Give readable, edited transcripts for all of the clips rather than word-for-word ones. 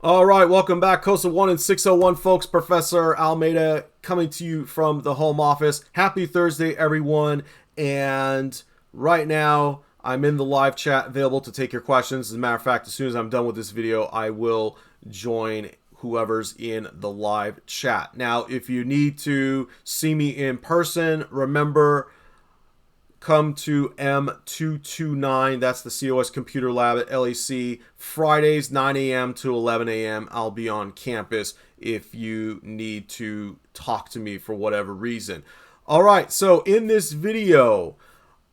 All right, welcome back. COSA 1 and 601, folks. Professor Almeida coming to you from the home office. Happy Thursday, everyone. And right now, I'm in the live chat available to take your questions. As a matter of fact, as soon as I'm done with this video, I will join whoever's in the live chat. Now, if you need to see me in person, remember, come to M229. That's the COS Computer Lab at LAC. Fridays, 9 a.m. to 11 a.m. I'll be on campus if you need to talk to me for whatever reason. All right, so in this video,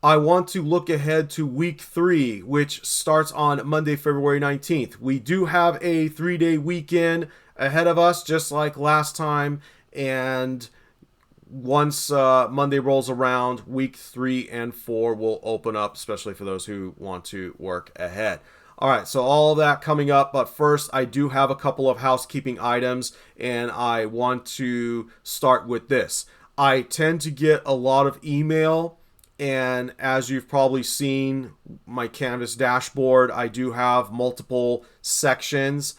I want to look ahead to week 3, which starts on Monday, February 19th. We do have a 3-day weekend ahead of us, just like last time. And once Monday rolls around, week 3 and 4 will open up, especially for those who want to work ahead. All right, so all of that coming up, but first I do have a couple of housekeeping items, and I want to start with this. I tend to get a lot of email, and as you've probably seen my Canvas dashboard, I do have multiple sections,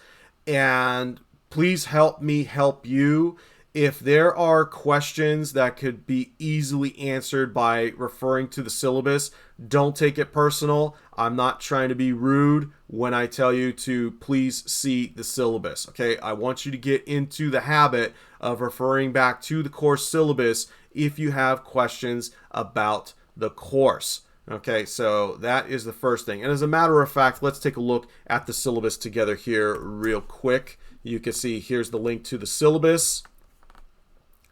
and please help me help you. If there are questions that could be easily answered by referring to the syllabus, don't take it personal. I'm not trying to be rude when I tell you to please see the syllabus. Okay, I want you to get into the habit of referring back to the course syllabus if you have questions about the course. Okay, so that is the first thing. And as a matter of fact, let's take a look at the syllabus together here real quick. You can see here's the link to the syllabus.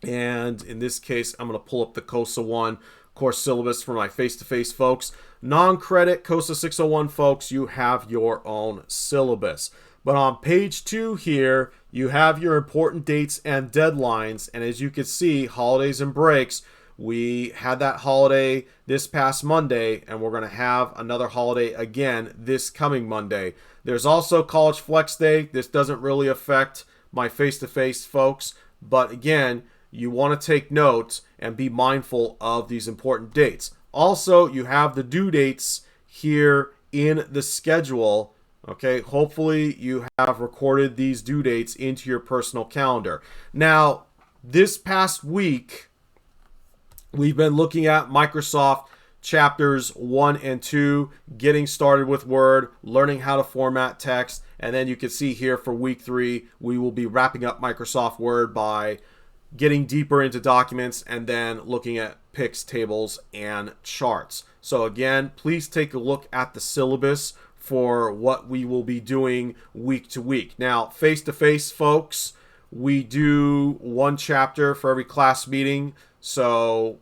And in this case, I'm going to pull up the COSA 1 course syllabus for my face-to-face folks. Non-credit COSA 601 folks, you have your own syllabus. But on page 2 here, you have your important dates and deadlines. And as you can see, holidays and breaks, we had that holiday this past Monday, and we're going to have another holiday again this coming Monday. There's also College Flex Day. This doesn't really affect my face-to-face folks, but again, you want to take notes and be mindful of these important dates. Also, you have the due dates here in the schedule. Okay, hopefully you have recorded these due dates into your personal calendar. Now, this past week, we've been looking at Microsoft chapters 1 and 2, getting started with Word, learning how to format text, and then you can see here for week 3, we will be wrapping up Microsoft Word by getting deeper into documents and then looking at picks, tables, and charts. So again, please take a look at the syllabus for what we will be doing week to week. Now, face-to-face folks, we do one chapter for every class meeting. So,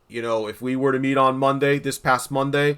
if we were to meet on Monday, this past Monday,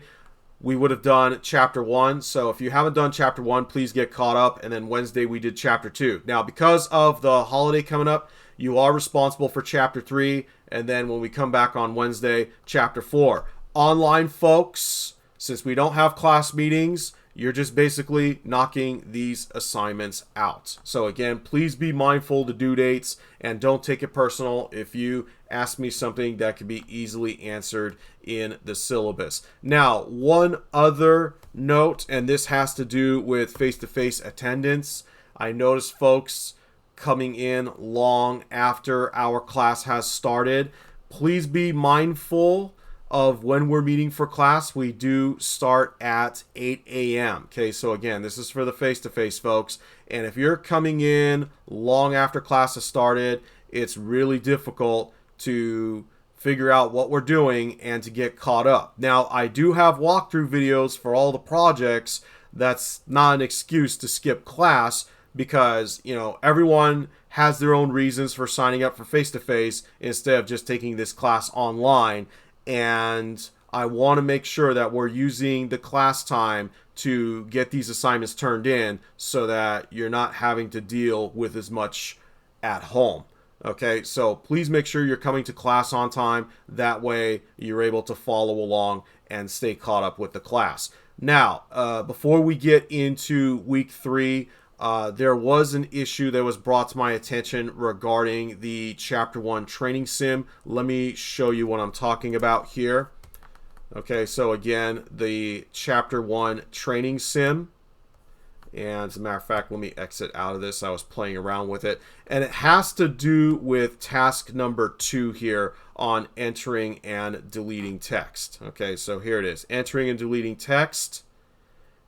we would have done chapter 1. So if you haven't done chapter 1, please get caught up. And then Wednesday we did chapter 2. Now, because of the holiday coming up, you are responsible for chapter 3. And then when we come back on Wednesday, chapter 4. Online folks, since we don't have class meetings, you're just basically knocking these assignments out. So again, please be mindful of the due dates and don't take it personal if you ask me something that can be easily answered in the syllabus. Now, one other note, and this has to do with face-to-face attendance. I noticed folks coming in long after our class has started. Please be mindful of when we're meeting for class. We do start at 8 a.m. Okay, so again, this is for the face-to-face folks. And if you're coming in long after class has started, it's really difficult to figure out what we're doing and to get caught up. Now, I do have walkthrough videos for all the projects. That's not an excuse to skip class because, everyone has their own reasons for signing up for face-to-face instead of just taking this class online. And I want to make sure that we're using the class time to get these assignments turned in so that you're not having to deal with as much at home. Okay, so please make sure you're coming to class on time. That way you're able to follow along and stay caught up with the class. Now, before we get into week 3, there was an issue that was brought to my attention regarding the Chapter 1 training sim. Let me show you what I'm talking about here. Okay, so again, the Chapter 1 training sim. And as a matter of fact, let me exit out of this. I was playing around with it. And it has to do with task number 2 here on entering and deleting text. Okay, so here it is. Entering and deleting text.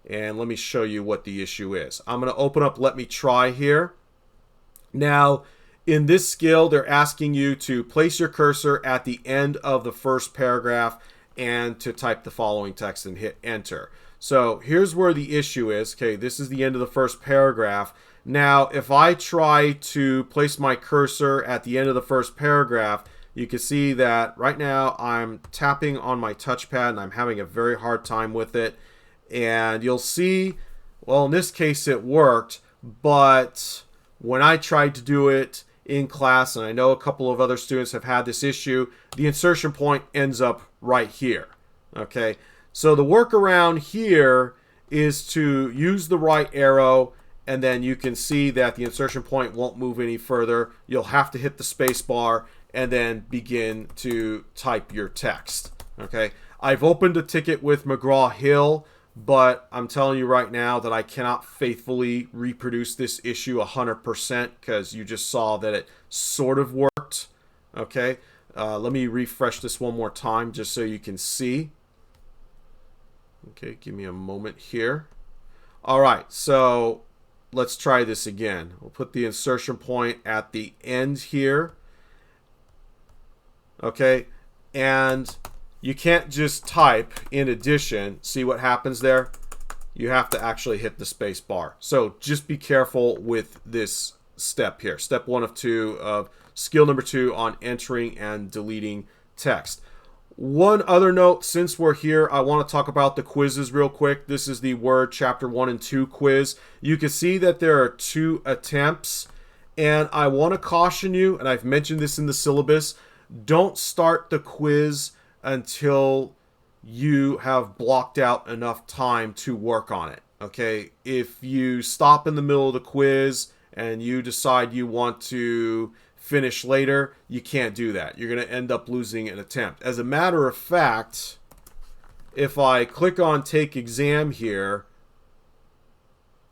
And let me show you what the issue is. I'm going to open up Let Me Try here. Now, in this skill, they're asking you to place your cursor at the end of the first paragraph and to type the following text and hit enter. So here's where the issue is. Okay, this is the end of the first paragraph. Now, if I try to place my cursor at the end of the first paragraph, you can see that right now I'm tapping on my touchpad and I'm having a very hard time with it. And you'll see, well, in this case it worked, but when I tried to do it in class, and I know a couple of other students have had this issue, the insertion point ends up right here. Okay, so the workaround here is to use the right arrow, and then you can see that the insertion point won't move any further. You'll have to hit the space bar and then begin to type your text. Okay, I've opened a ticket with McGraw-Hill, but I'm telling you right now that I cannot faithfully reproduce this issue 100% because you just saw that it sort of worked. Okay, let me refresh this one more time just so you can see. Okay, give me a moment here. All right, so let's try this again. We'll put the insertion point at the end here. Okay, and you can't just type in addition. See what happens there? You have to actually hit the space bar. So just be careful with this step here. Step 1 of 2 of skill number 2 on entering and deleting text. One other note, since we're here, I want to talk about the quizzes real quick. This is the Word Chapter 1 and 2 quiz. You can see that there are 2 attempts, and I want to caution you, and I've mentioned this in the syllabus, don't start the quiz until you have blocked out enough time to work on it. Okay, if you stop in the middle of the quiz and you decide you want to finish later, you can't do that. You're going to end up losing an attempt. As a matter of fact, if I click on Take Exam here,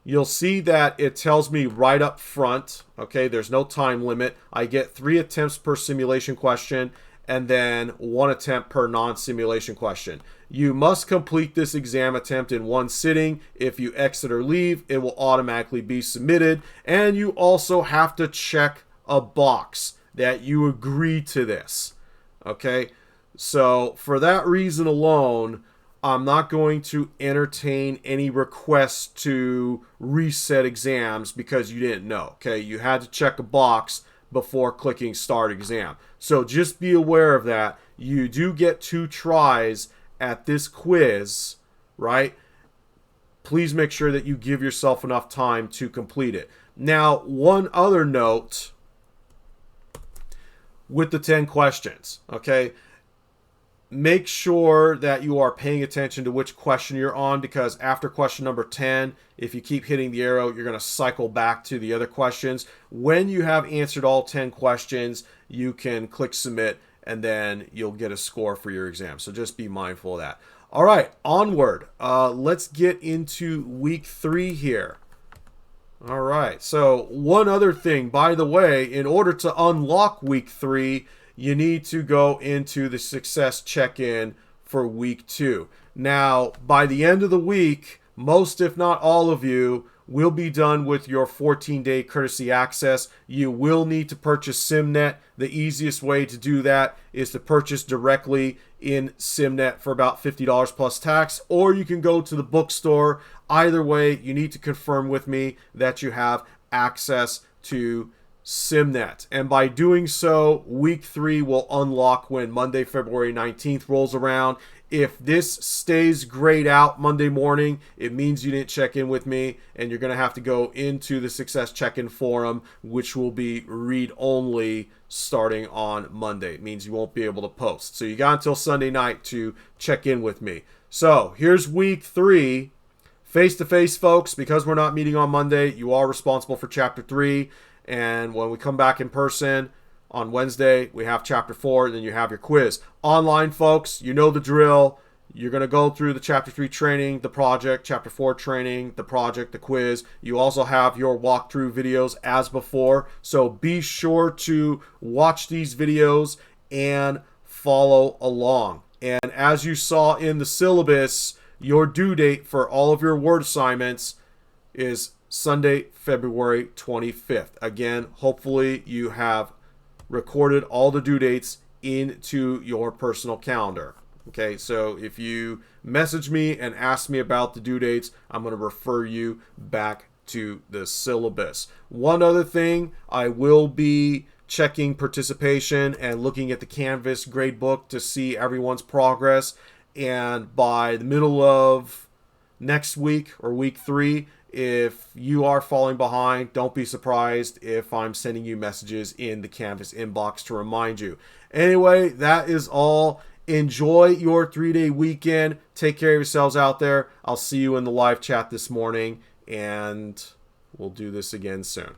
you'll see that it tells me right up front, okay, there's no time limit. I get 3 attempts per simulation question and then 1 attempt per non-simulation question. You must complete this exam attempt in 1 sitting. If you exit or leave, it will automatically be submitted. And you also have to check a box that you agree to this. Okay, so for that reason alone, I'm not going to entertain any requests to reset exams because you didn't know. Okay, you had to check a box before clicking start exam. So just be aware of that. You do get 2 tries at this quiz, right? Please make sure that you give yourself enough time to complete it. Now, one other note with the 10 questions, okay? Make sure that you are paying attention to which question you're on, because after question number 10, if you keep hitting the arrow, you're going to cycle back to the other questions. When you have answered all 10 questions, you can click submit and then you'll get a score for your exam. So just be mindful of that. All right, onward. Let's get into week 3 here. All right, so one other thing, by the way, in order to unlock week 3, you need to go into the success check-in for week 2. Now, by the end of the week, most if not all of you will be done with your 14-day courtesy access. You will need to purchase SimNet. The easiest way to do that is to purchase directly in SimNet for about $50 plus tax, or you can go to the bookstore. Either way, you need to confirm with me that you have access to SimNet. And by doing so, week 3 will unlock when Monday, February 19th rolls around. If this stays grayed out Monday morning, it means you didn't check in with me, and you're going to have to go into the Success Check-in forum, which will be read-only starting on Monday. It means you won't be able to post. So you got until Sunday night to check in with me. So here's week 3. Face-to-face, folks, because we're not meeting on Monday, you are responsible for Chapter 3. And when we come back in person on Wednesday, we have Chapter 4, and then you have your quiz. Online, folks, you know the drill. You're going to go through the Chapter 3 training, the project, Chapter 4 training, the project, the quiz. You also have your walkthrough videos as before. So be sure to watch these videos and follow along. And as you saw in the syllabus, your due date for all of your word assignments is Sunday, February 25th. Again, hopefully you have recorded all the due dates into your personal calendar. Okay, so if you message me and ask me about the due dates, I'm going to refer you back to the syllabus. One other thing, I will be checking participation and looking at the Canvas gradebook to see everyone's progress. And by the middle of next week or week 3, if you are falling behind, don't be surprised if I'm sending you messages in the Canvas inbox to remind you. Anyway, that is all. Enjoy your 3-day weekend. Take care of yourselves out there. I'll see you in the live chat this morning, and we'll do this again soon.